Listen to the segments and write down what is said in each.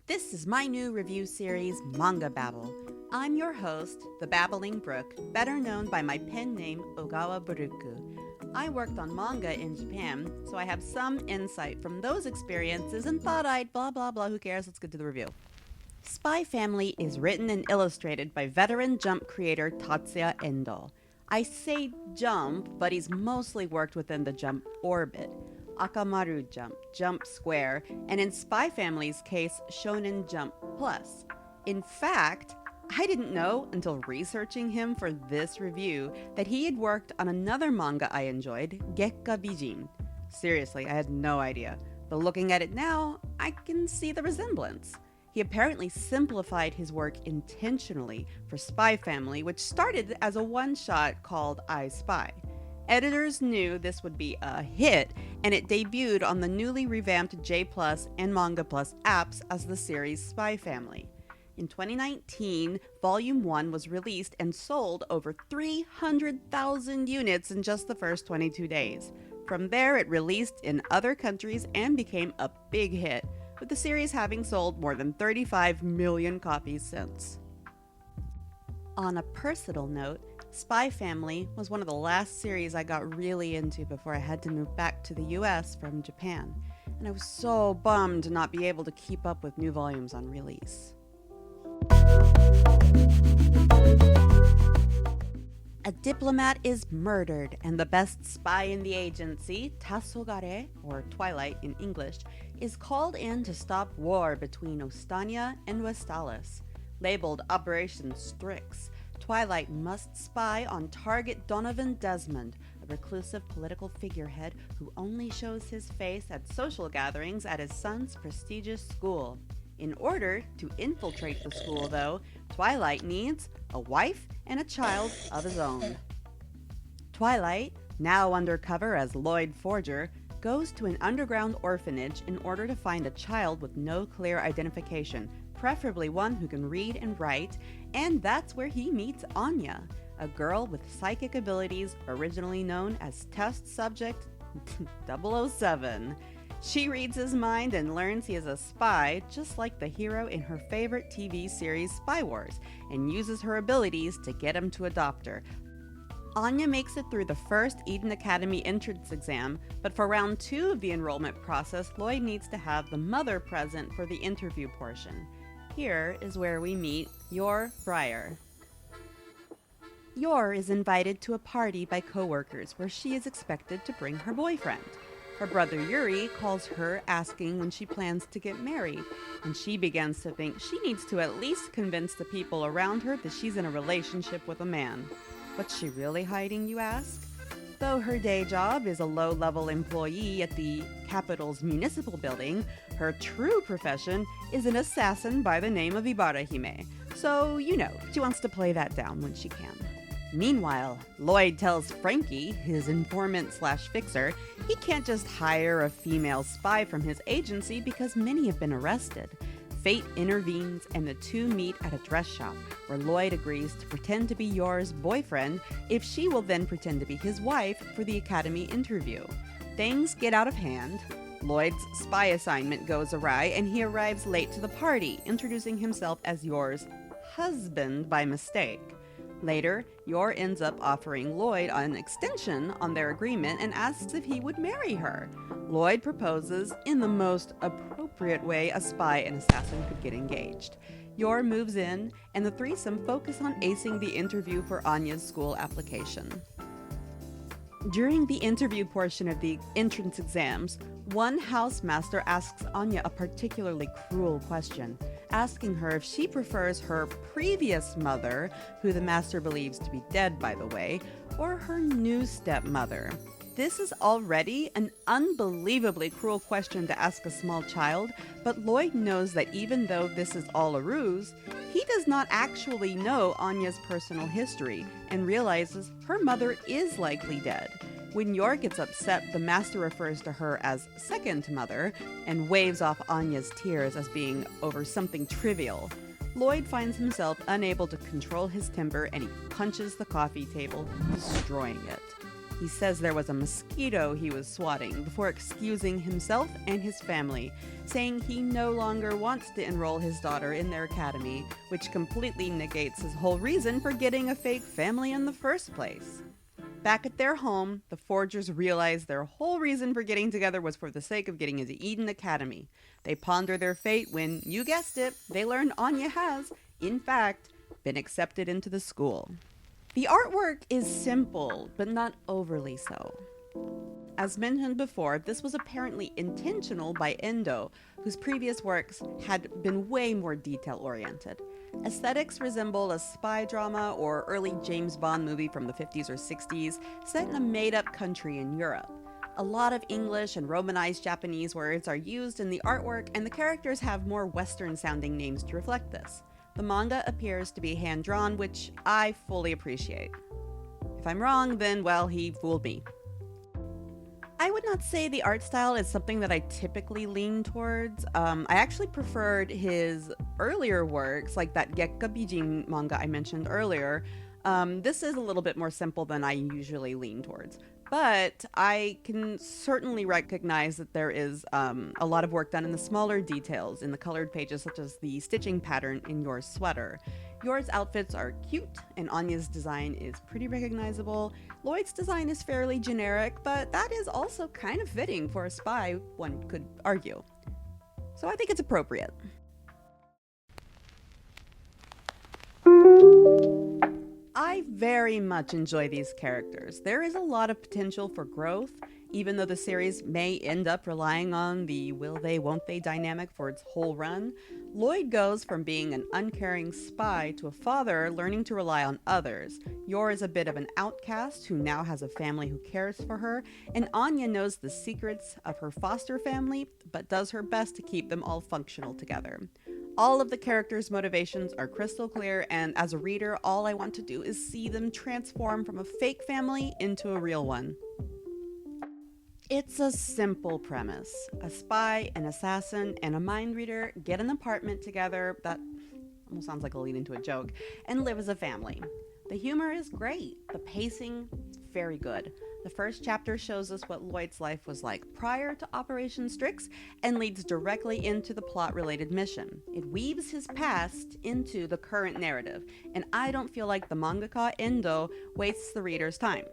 This is my new review series, Manga Babble. I'm your host, the Babbling Brook, better known by my pen name, Ogawa Burukku. I worked on manga in Japan, so I have some insight from those experiences and thought I'd blah blah blah, who cares, let's get to the review. Spy Family is written and illustrated by veteran Jump creator Tatsuya Endo. I say Jump, but he's mostly worked within the Jump orbit. Akamaru Jump, Jump Square, and in Spy Family's case, Shonen Jump Plus. In fact, I didn't know until researching him for this review that he had worked on another manga I enjoyed, Gekka Bijin. Seriously, I had no idea, but looking at it now, I can see the resemblance. He apparently simplified his work intentionally for Spy Family, which started as a one-shot called I Spy. Editors knew this would be a hit, and it debuted on the newly revamped J Plus and Manga Plus apps as the series Spy Family. In 2019, Volume 1 was released and sold over 300,000 units in just the first 22 days. From there, it released in other countries and became a big hit, with the series having sold more than 35 million copies since. On a personal note, Spy Family was one of the last series I got really into before I had to move back to the US from Japan, and I was so bummed to not be able to keep up with new volumes on release. A diplomat is murdered, and the best spy in the agency, Tassogare, or Twilight in English, is called in to stop war between Ostania and Westalis. Labeled Operation Strix, Twilight must spy on target Donovan Desmond, a reclusive political figurehead who only shows his face at social gatherings at his son's prestigious school. In order to infiltrate the school, though, Twilight needs a wife and a child of his own. Twilight, now undercover as Loid Forger, goes to an underground orphanage in order to find a child with no clear identification, preferably one who can read and write, and that's where he meets Anya, a girl with psychic abilities originally known as Test Subject 007. She reads his mind and learns he is a spy, just like the hero in her favorite TV series Spy Wars, and uses her abilities to get him to adopt her. Anya makes it through the first Eden Academy entrance exam, but for round 2 of the enrollment process, Loid needs to have the mother present for the interview portion. Here is where we meet Yor Briar. Yor is invited to a party by coworkers where she is expected to bring her boyfriend. Her brother Yuri calls her asking when she plans to get married, and she begins to think she needs to at least convince the people around her that she's in a relationship with a man. What's she really hiding, you ask? Though her day job is a low-level employee at the capital's municipal building, her true profession is an assassin by the name of Ibarahime. So, she wants to play that down when she can. Meanwhile, Loid tells Frankie, his informant/fixer, he can't just hire a female spy from his agency because many have been arrested. Fate intervenes and the two meet at a dress shop, where Loid agrees to pretend to be Yor's boyfriend if she will then pretend to be his wife for the academy interview. Things get out of hand. Loid's spy assignment goes awry and he arrives late to the party, introducing himself as Yor's husband by mistake. Later, Yor ends up offering Loid an extension on their agreement and asks if he would marry her. Loid proposes in the most appropriate way a spy and assassin could get engaged. Yor moves in, and the threesome focus on acing the interview for Anya's school application. During the interview portion of the entrance exams, one housemaster asks Anya a particularly cruel question, asking her if she prefers her previous mother, who the master believes to be dead, by the way, or her new stepmother. This is already an unbelievably cruel question to ask a small child, but Loid knows that even though this is all a ruse, he does not actually know Anya's personal history and realizes her mother is likely dead. When Yor gets upset, the master refers to her as second mother and waves off Anya's tears as being over something trivial. Loid finds himself unable to control his temper and he punches the coffee table, destroying it. He says there was a mosquito he was swatting before excusing himself and his family, saying he no longer wants to enroll his daughter in their academy, which completely negates his whole reason for getting a fake family in the first place. Back at their home, the Forgers realize their whole reason for getting together was for the sake of getting into Eden Academy. They ponder their fate when, you guessed it, they learn Anya has, in fact, been accepted into the school. The artwork is simple, but not overly so. As mentioned before, this was apparently intentional by Endo, whose previous works had been way more detail-oriented. Aesthetics resemble a spy drama or early James Bond movie from the 50s or 60s, set in a made-up country in Europe. A lot of English and Romanized Japanese words are used in the artwork, and the characters have more Western-sounding names to reflect this. The manga appears to be hand-drawn, which I fully appreciate. If I'm wrong, then, well, he fooled me. I would not say the art style is something that I typically lean towards. I actually preferred his earlier works, like that Gekka Bijin manga I mentioned earlier. This is a little bit more simple than I usually lean towards. But I can certainly recognize that there is a lot of work done in the smaller details in the colored pages, such as the stitching pattern in your sweater. Yor's outfits are cute, and Anya's design is pretty recognizable. Loid's design is fairly generic, but that is also kind of fitting for a spy, one could argue. So I think it's appropriate. I very much enjoy these characters. There is a lot of potential for growth, even though the series may end up relying on the will they, won't they dynamic for its whole run. Loid goes from being an uncaring spy to a father learning to rely on others. Yor is a bit of an outcast who now has a family who cares for her, and Anya knows the secrets of her foster family, but does her best to keep them all functional together. All of the characters' motivations are crystal clear, and as a reader, all I want to do is see them transform from a fake family into a real one. It's a simple premise. A spy, an assassin, and a mind reader get an apartment together, that almost sounds like a lead into a joke, and live as a family. The humor is great. The pacing is very good. The first chapter shows us what Loid's life was like prior to Operation Strix and leads directly into the plot-related mission. It weaves his past into the current narrative, and I don't feel like the mangaka Endo wastes the reader's time.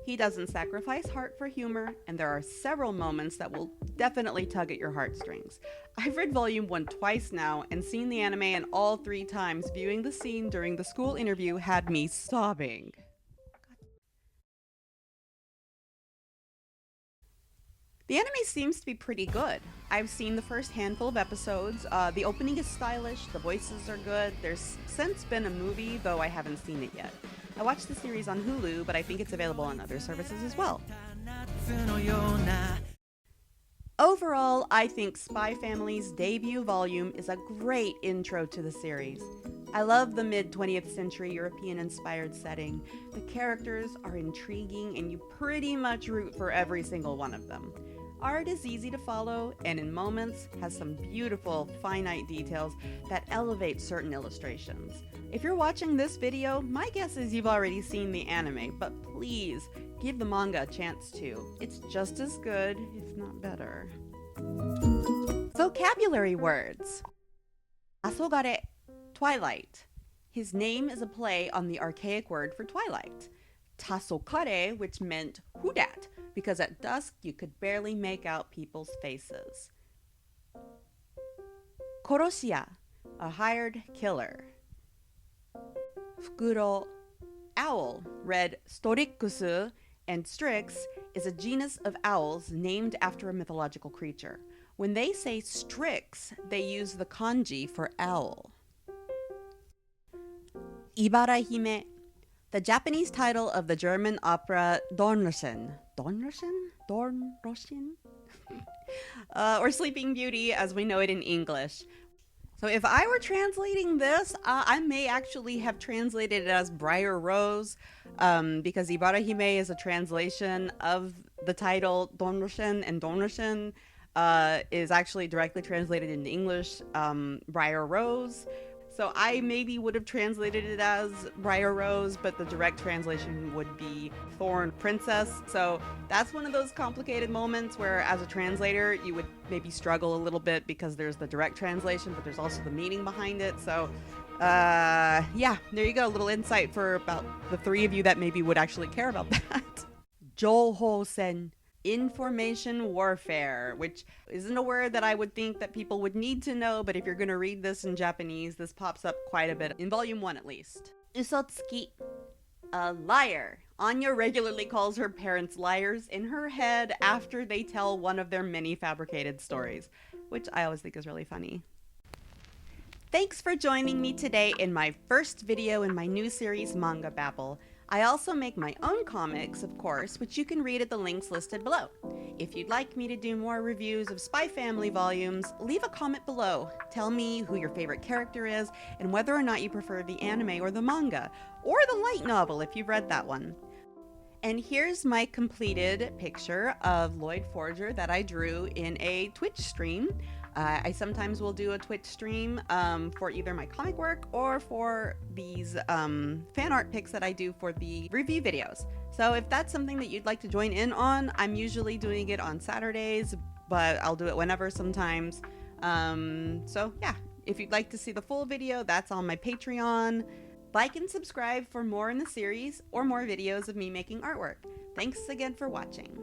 He doesn't sacrifice heart for humor, and there are several moments that will definitely tug at your heartstrings. I've read Volume 1 twice now and seen the anime, and all 3 times viewing the scene during the school interview had me sobbing. The anime seems to be pretty good. I've seen the first handful of episodes. The opening is stylish, the voices are good. There's since been a movie, though I haven't seen it yet. I watched the series on Hulu, but I think it's available on other services as well. Overall, I think Spy Family's debut volume is a great intro to the series. I love the mid-20th century European-inspired setting. The characters are intriguing, and you pretty much root for every single one of them. Art is easy to follow, and in moments has some beautiful, finite details that elevate certain illustrations. If you're watching this video, my guess is you've already seen the anime, but please give the manga a chance too. It's just as good, if not better. Vocabulary words. Asogare, twilight. His name is a play on the archaic word for twilight. Tasokare, which meant who dat, because at dusk you could barely make out people's faces. Koroshiya, a hired killer. Fukuro, owl, read Storix, and Strix is a genus of owls named after a mythological creature. When they say Strix, they use the kanji for owl. Ibarahime, the Japanese title of the German opera Dornröschen, or Sleeping Beauty as we know it in English. So if I were translating this, I may actually have translated it as Briar Rose, because Ibarahime is a translation of the title Dornröschen, and Dornröschen is actually directly translated into English, Briar Rose. So I maybe would have translated it as Briar Rose, but the direct translation would be Thorn Princess. So that's one of those complicated moments where as a translator, you would maybe struggle a little bit because there's the direct translation, but there's also the meaning behind it. So yeah, there you go. A little insight for about the three of you that maybe would actually care about that. Johosen. Information warfare, which isn't a word that I would think that people would need to know, but if you're going to read this in Japanese, this pops up quite a bit, in volume 1 at least. Usotsuki, a liar. Anya regularly calls her parents liars in her head after they tell one of their many fabricated stories, which I always think is really funny. Thanks for joining me today in my first video in my new series, Manga Babble. I also make my own comics, of course, which you can read at the links listed below. If you'd like me to do more reviews of Spy Family volumes, leave a comment below. Tell me who your favorite character is and whether or not you prefer the anime or the manga, or the light novel if you've read that one. And here's my completed picture of Loid Forger that I drew in a Twitch stream. I sometimes will do a Twitch stream for either my comic work or for these fan art pics that I do for the review videos. So if that's something that you'd like to join in on, I'm usually doing it on Saturdays, but I'll do it whenever sometimes. So yeah, if you'd like to see the full video, that's on my Patreon. Like and subscribe for more in the series or more videos of me making artwork. Thanks again for watching.